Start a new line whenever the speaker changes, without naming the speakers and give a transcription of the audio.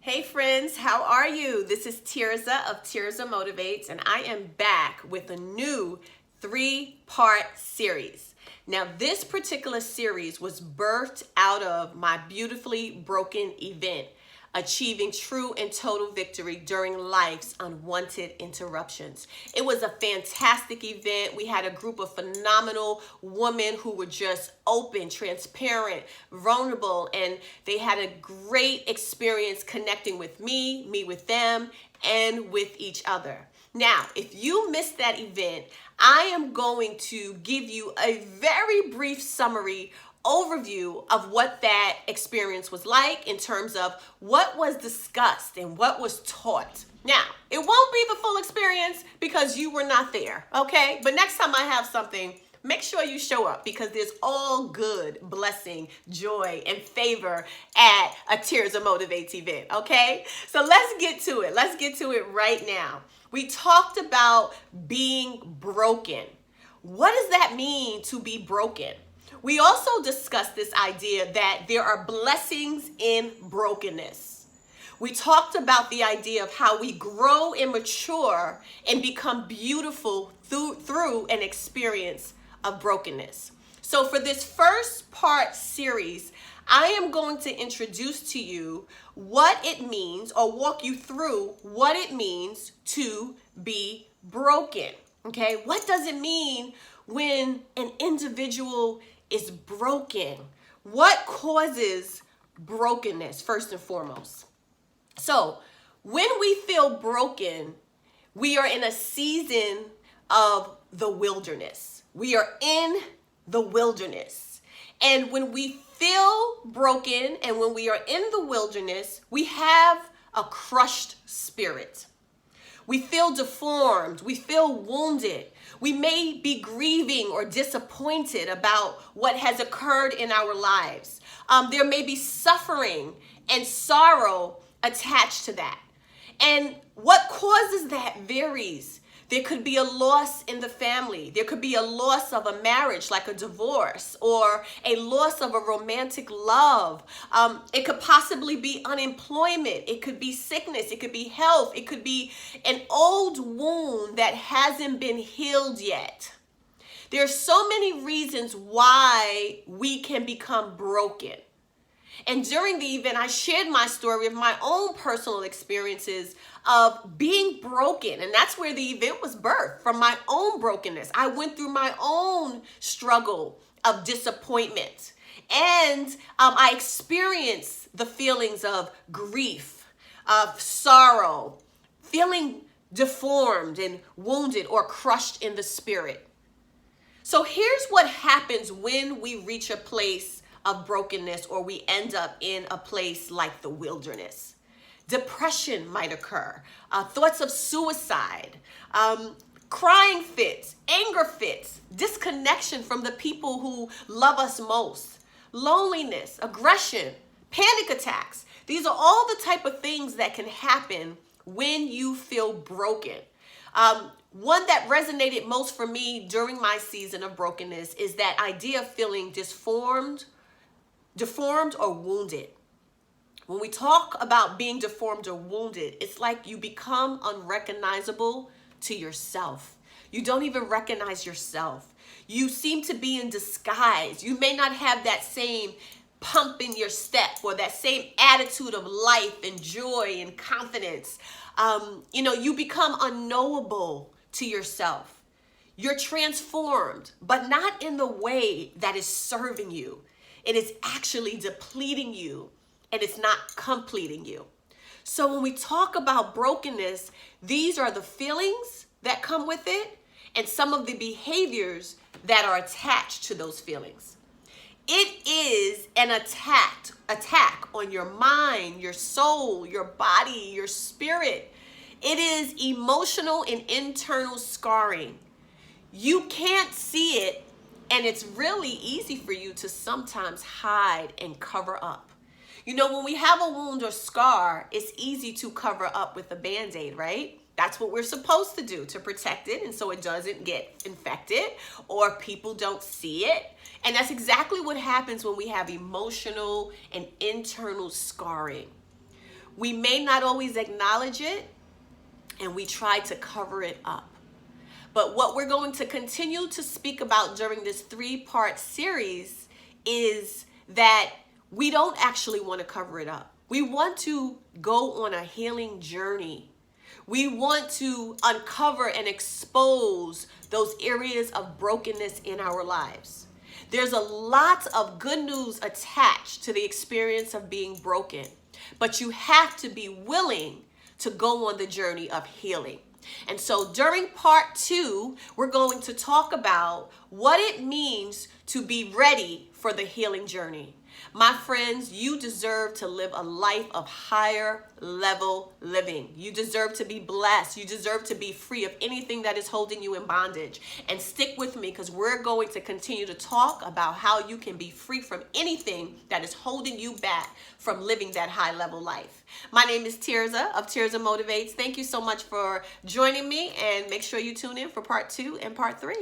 Hey friends, how are you? This is Tirza of Tirza Motivates, and I am back with a new 3-part series. Now, this particular series was birthed out of my beautifully broken event, achieving true and total victory during life's unwanted interruptions. It was a fantastic event. We had a group of phenomenal women who were just open, transparent, vulnerable, and they had a great experience connecting with me with them, and with each other. Now, if you missed that event, I am going to give you a very brief summary overview of what that experience was like in terms of what was discussed and what was taught. Now, it won't be the full experience because you were not there, okay? But next time I have something, make sure you show up because there's all good blessing, joy, and favor at a Tirza Motivates event, okay? So let's get to it. Let's get to it right now. We talked about being broken. What does that mean to be broken? We also discussed this idea that there are blessings in brokenness. We talked about the idea of how we grow and mature and become beautiful through an experience of brokenness. So for this first part series, I am going to introduce to you what it means, or walk you through what it means to be broken. Okay, what does it mean when an individual is broken? What causes brokenness, first and foremost? So when we feel broken, we are in a season of the wilderness. We are in the wilderness. And when we feel broken and when we are in the wilderness, we have a crushed spirit. We feel deformed. We feel wounded. We may be grieving or disappointed about what has occurred in our lives. There may be suffering and sorrow attached to that. And what causes that varies. There could be a loss in the family. There could be a loss of a marriage, like a divorce, or a loss of a romantic love. It could possibly be unemployment. It could be sickness. It could be health. It could be an old wound that hasn't been healed yet. There are so many reasons why we can become broken. And during the event, I shared my story of my own personal experiences of being broken. And that's where the event was birthed, from my own brokenness. I went through my own struggle of disappointment. And I experienced the feelings of grief, of sorrow, feeling deformed and wounded or crushed in the spirit. So here's what happens when we reach a place of brokenness, or we end up in a place like the wilderness. Depression might occur, thoughts of suicide, crying fits, anger fits, disconnection from the people who love us most, loneliness, aggression, panic attacks. These are all the type of things that can happen when you feel broken. One that resonated most for me during my season of brokenness is that idea of feeling deformed or wounded. When we talk about being deformed or wounded, it's like you become unrecognizable to yourself. You don't even recognize yourself. You seem to be in disguise. You may not have that same pump in your step or that same attitude of life and joy and confidence. You become unknowable to yourself. You're transformed, but not in the way that is serving you. It is actually depleting you, and it's not completing you. So when we talk about brokenness, these are the feelings that come with it and some of the behaviors that are attached to those feelings. It is an attack on your mind, your soul, your body, your spirit. It is emotional and internal scarring. You can't see it, and it's really easy for you to sometimes hide and cover up. When we have a wound or scar, it's easy to cover up with a Band-Aid, right? That's what we're supposed to do to protect it, and so it doesn't get infected or people don't see it. And that's exactly what happens when we have emotional and internal scarring. We may not always acknowledge it, and we try to cover it up. But what we're going to continue to speak about during this 3-part series is that we don't actually want to cover it up. We want to go on a healing journey. We want to uncover and expose those areas of brokenness in our lives. There's a lot of good news attached to the experience of being broken, but you have to be willing to go on the journey of healing. And so during part 2, we're going to talk about what it means to be ready for the healing journey. My friends, you deserve to live a life of higher level living. You deserve to be blessed. You deserve to be free of anything that is holding you in bondage. And stick with me, because we're going to continue to talk about how you can be free from anything that is holding you back from living that high level life. My name is Tirza of Tirza Motivates. Thank you so much for joining me, and make sure you tune in for part 2 and part 3.